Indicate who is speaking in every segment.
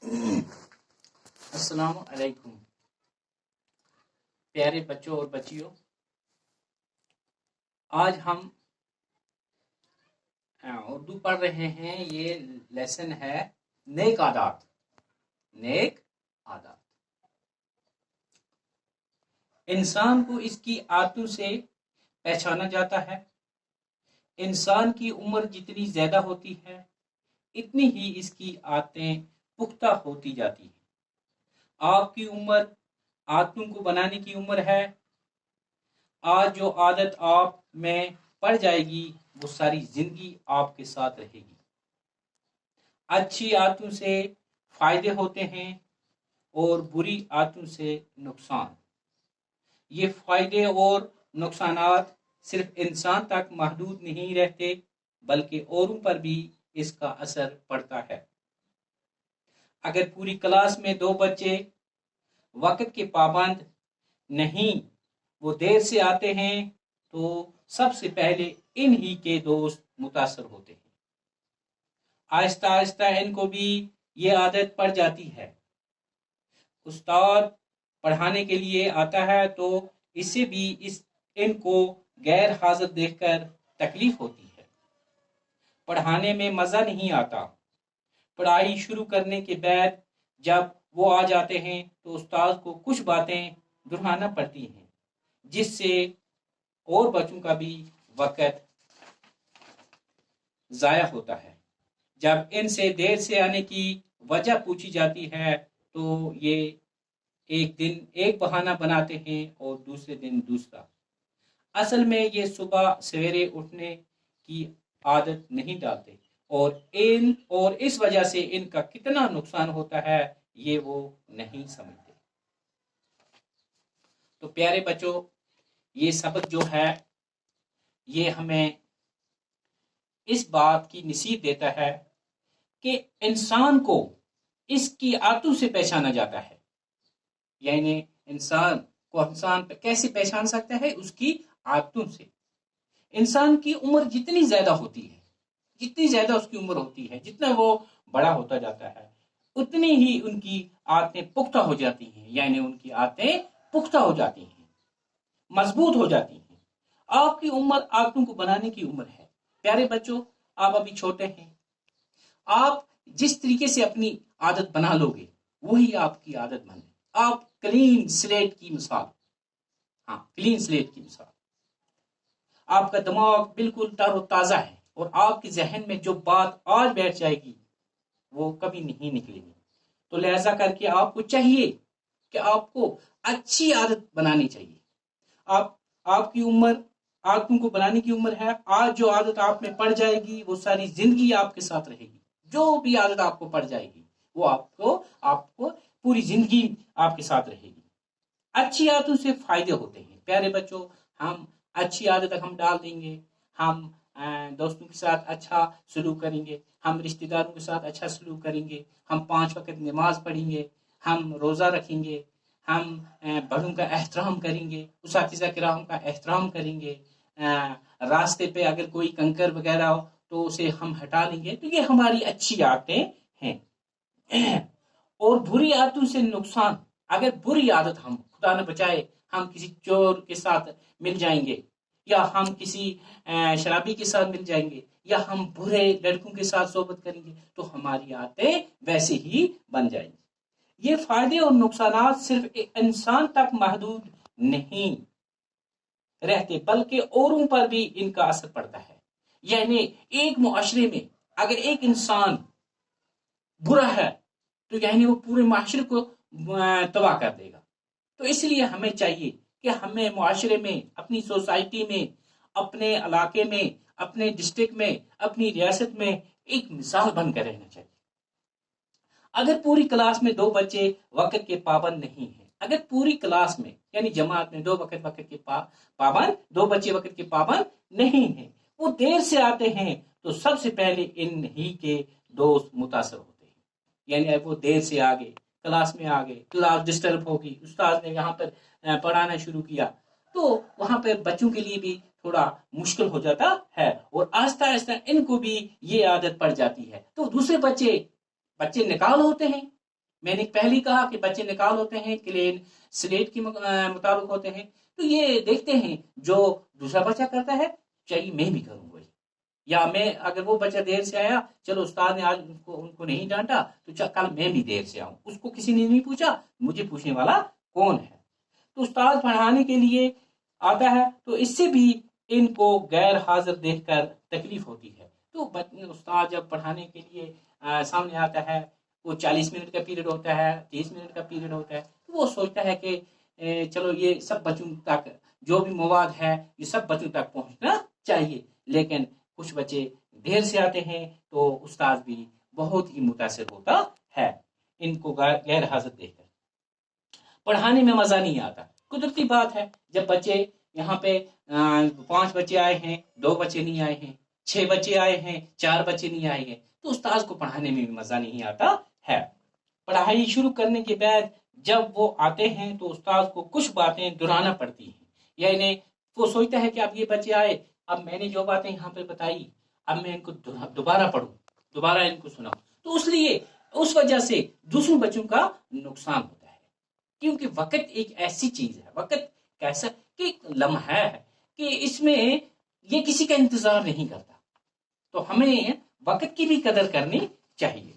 Speaker 1: السلام علیکم پیارے بچوں اور بچیوں، آج ہم اردو پڑھ رہے ہیں۔ یہ لیسن ہے نیک عادات۔ نیک عادات انسان کو اس کی عادتوں سے پہچانا جاتا ہے۔ انسان کی عمر جتنی زیادہ ہوتی ہے اتنی ہی اس کی عادتیں پختہ ہوتی جاتی ہیں۔ آپ کی عمر عادتوں کو بنانے کی عمر ہے۔ آج جو عادت آپ میں پڑ جائے گی وہ ساری زندگی آپ کے ساتھ رہے گی۔ اچھی عادتوں سے فائدے ہوتے ہیں اور بری عادتوں سے نقصان۔ یہ فائدے اور نقصانات صرف انسان تک محدود نہیں رہتے بلکہ اوروں پر بھی اس کا اثر پڑتا ہے۔ اگر پوری کلاس میں 2 بچے وقت کے پابند نہیں، وہ دیر سے آتے ہیں، تو سب سے پہلے انہی کے دوست متاثر ہوتے ہیں۔ آہستہ آہستہ ان کو بھی یہ عادت پڑ جاتی ہے۔ استاد پڑھانے کے لیے آتا ہے تو اس سے بھی ان کو غیر حاضر دیکھ کر تکلیف ہوتی ہے۔ پڑھانے میں مزہ نہیں آتا۔ پڑھائی شروع کرنے کے بعد جب وہ آ جاتے ہیں تو استاد کو کچھ باتیں دہرانا پڑتی ہیں، جس سے اور بچوں کا بھی وقت ضائع ہوتا ہے۔ جب ان سے دیر سے آنے کی وجہ پوچھی جاتی ہے تو یہ ایک دن ایک بہانہ بناتے ہیں اور دوسرے دن دوسرا۔ اصل میں یہ صبح سویرے اٹھنے کی عادت نہیں ڈالتے اور اس وجہ سے ان کا کتنا نقصان ہوتا ہے یہ وہ نہیں سمجھتے۔ تو پیارے بچوں، یہ سبق جو ہے یہ ہمیں اس بات کی نصیحت دیتا ہے کہ انسان کو اس کی عادتوں سے پہچانا جاتا ہے۔ یعنی انسان کیسے پہچان سکتا ہے؟ اس کی عادتوں سے۔ انسان کی عمر جتنی زیادہ ہوتی ہے، جتنی زیادہ اس کی عمر ہوتی ہے، جتنا وہ بڑا ہوتا جاتا ہے اتنی ہی ان کی عادتیں پختہ ہو جاتی ہیں۔ یعنی ان کی عادتیں پختہ ہو جاتی ہیں، مضبوط ہو جاتی ہیں۔ آپ کی عمر عادتوں کو بنانے کی عمر ہے۔ پیارے بچوں، آپ ابھی چھوٹے ہیں۔ آپ جس طریقے سے اپنی عادت بنا لو گے وہی آپ کی عادت بنے۔ آپ کلین سلیٹ کی مثال، کلین سلیٹ کی مثال۔ آپ کا دماغ بالکل تر و تازہ ہے اور آپ کے ذہن میں جو بات آج بیٹھ جائے گی وہ کبھی نہیں نکلے گی۔ تو لہذا کر کے آپ کو چاہیے کہ آپ کو اچھی عادت بنانی چاہیے۔ آپ کی عمر عادتوں کو بنانے کی عمر ہے۔ آج جو عادت آپ میں پڑ جائے گی وہ ساری زندگی آپ کے ساتھ رہے گی۔ جو بھی عادت آپ کو پڑ جائے گی وہ آپ کو پوری زندگی آپ کے ساتھ رہے گی۔ اچھی عادتوں سے فائدے ہوتے ہیں۔ پیارے بچوں، ہم اچھی عادت ہم ڈال دیں گے، ہم دوستوں کے ساتھ اچھا سلوک کریں گے، ہم رشتہ داروں کے ساتھ اچھا سلوک کریں گے، ہم 5 وقت نماز پڑھیں گے، ہم روزہ رکھیں گے، ہم بڑوں کا احترام کریں گے، اساتذہ کرام کا احترام کریں گے، راستے پہ اگر کوئی کنکر وغیرہ ہو تو اسے ہم ہٹا لیں گے۔ تو یہ ہماری اچھی عادتیں ہیں۔ اور بری عادتوں سے نقصان، اگر بری عادت ہم خدا نہ بچائے ہم کسی چور کے ساتھ مل جائیں گے، یا ہم کسی شرابی کے ساتھ مل جائیں گے، یا ہم برے لڑکوں کے ساتھ صحبت کریں گے تو ہماری عادتیں ویسے ہی بن جائیں گی۔ یہ فائدے اور نقصانات صرف انسان تک محدود نہیں رہتے بلکہ اوروں پر بھی ان کا اثر پڑتا ہے۔ یعنی ایک معاشرے میں اگر ایک انسان برا ہے تو یعنی وہ پورے معاشرے کو تباہ کر دے گا۔ تو اس لیے ہمیں چاہیے کہ ہمیں معاشرے میں، اپنی سوسائٹی میں، اپنے علاقے میں، اپنے ڈسٹرکٹ میں، اپنی ریاست میں ایک مثال بن کر رہنا چاہیے۔ اگر پوری کلاس میں 2 بچے وقت کے پابند نہیں ہیں، اگر پوری کلاس میں یعنی جماعت میں 2 وقت کے پابند 2 بچے وقت کے پابند نہیں ہیں، وہ دیر سے آتے ہیں، تو سب سے پہلے انہی کے دوست متاثر ہوتے ہیں۔ یعنی وہ دیر سے آگے کلاس میں آگے، کلاس ڈسٹرب ہوگی، استاد نے یہاں پر پڑھانا شروع کیا تو وہاں پر بچوں کے لیے بھی تھوڑا مشکل ہو جاتا ہے، اور آہستہ آہستہ ان کو بھی یہ عادت پڑ جاتی ہے۔ تو دوسرے بچے نکال ہوتے ہیں، میں نے پہلے ہی کہا کہ بچے نکال ہوتے ہیں، کلین سلیٹ کے مطابق ہوتے ہیں، تو یہ دیکھتے ہیں جو دوسرا بچہ کرتا ہے چاہیے میں بھی کروں وہی، یا میں اگر وہ بچہ دیر سے آیا، چلو استاد نے آج ان کو نہیں ڈانٹا تو کل میں بھی دیر سے آؤں، اس کو کسی نے نہیں پوچھا، مجھے پوچھنے والا کون ہے؟ تو استاد پڑھانے کے لیے آتا ہے تو اس سے بھی ان کو غیر حاضر دیکھ کر تکلیف ہوتی ہے، تو استاد جب پڑھانے کے لیے سامنے آتا ہے، وہ 40 منٹ کا پیریڈ ہوتا ہے، 30 منٹ کا پیریڈ ہوتا ہے، تو وہ سوچتا ہے کہ چلو یہ سب بچوں تک جو بھی مواد ہے یہ سب بچوں تک پہنچنا چاہیے، لیکن کچھ بچے دیر سے آتے ہیں تو استاد بھی بہت ہی متاثر ہوتا ہے ان کو غیر حاضر دیکھ کر، پڑھانے میں مزہ نہیں آتا، قدرتی بات ہے، جب بچے یہاں پہ 5 بچے آئے ہیں، 2 بچے نہیں آئے ہیں، 6 بچے آئے ہیں، 4 بچے نہیں آئے ہیں، تو استاد کو پڑھانے میں بھی مزہ نہیں آتا ہے۔ پڑھائی شروع کرنے کے بعد جب وہ آتے ہیں تو استاد کو کچھ باتیں دہرانا پڑتی ہیں، یعنی وہ سوچتا ہے کہ اب یہ بچے آئے، اب میں نے جو باتیں یہاں پہ بتائی اب میں ان کو دوبارہ پڑھوں، دوبارہ ان کو سناؤں، تو اس لیے اس وجہ سے دوسروں بچوں کا نقصان ہوتا ہے، کیونکہ وقت ایک ایسی چیز ہے، وقت کیسا کہ لمحہ ہے کہ اس میں یہ کسی کا انتظار نہیں کرتا، تو ہمیں وقت کی بھی قدر کرنی چاہیے۔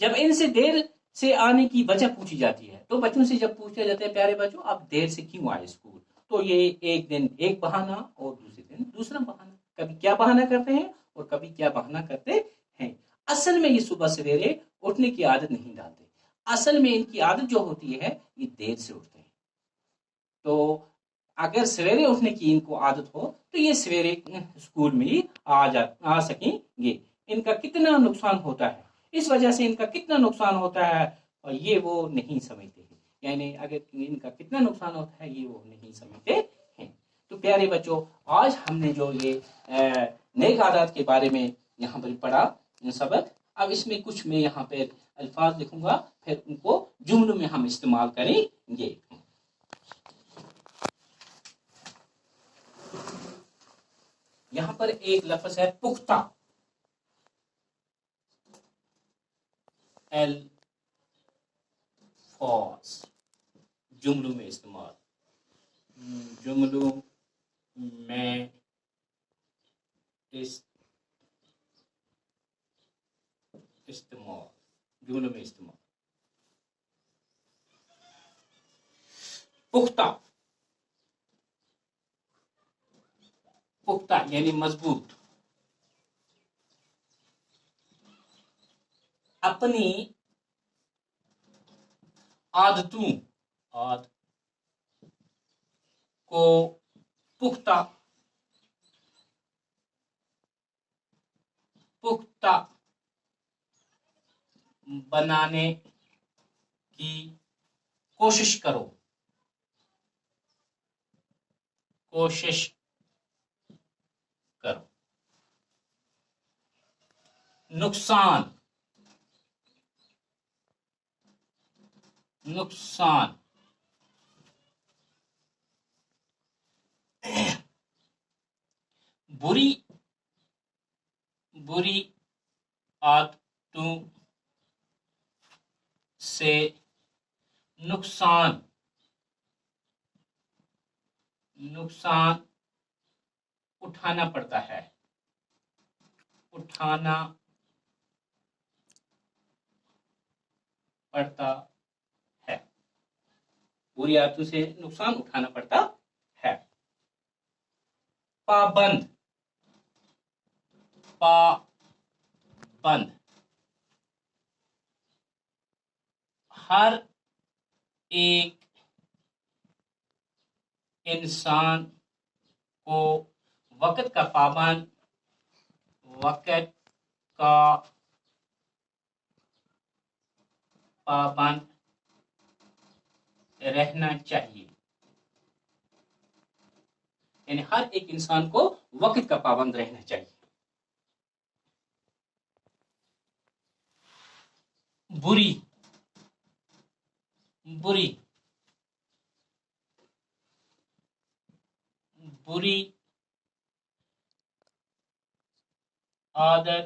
Speaker 1: جب ان سے دیر سے آنے کی وجہ پوچھی جاتی ہے تو بچوں سے جب پوچھا جاتا ہے پیارے بچوں آپ دیر سے کیوں آئے اسکول، تو یہ ایک دن ایک بہانہ اور دوسرے دن دوسرا بہانہ، کبھی کیا بہانہ کرتے ہیں اور کبھی کیا بہانہ کرتے ہیں، اصل میں یہ صبح سویرے اٹھنے کی عادت نہیں ڈالتے، اصل میں ان کی عادت جو ہوتی ہے یہ دیر سے اٹھتے ہیں، تو اگر سویرے اٹھنے کی ان کو عادت ہو تو یہ سویرے اسکول میں ہی آ سکیں گے، ان کا کتنا نقصان ہوتا ہے، اس وجہ سے ان کا کتنا نقصان ہوتا ہے اور یہ وہ نہیں سمجھتے ہیں، یعنی اگر ان کا کتنا نقصان ہوتا ہے یہ وہ نہیں سمجھتے ہیں۔ تو پیارے بچوں آج ہم نے جو یہ نیک عادات کے بارے میں یہاں پر پڑھا سبق، اب اس میں کچھ میں یہاں پہ الفاظ لکھوں گا پھر ان کو جملوں میں ہم استعمال کریں گے۔ یہاں پر ایک لفظ ہے پختہ، الفاظ، جملوں میں استعمال، جملوں میں استعمال، جملوں میں استعمال، پختہ، پختہ یعنی مضبوط، اپنی عادتوں کو پختہ بنانے کی کوشش کرو، نقصان، بری عادتوں سے نقصان اٹھانا پڑتا ہے، بری عادتوں سے نقصان اٹھانا پڑتا ہے۔ پابند، ہر ایک انسان کو وقت کا پابند رہنا چاہیے، یعنی ہر ایک انسان کو وقت کا پابند رہنا چاہیے۔ بری عادت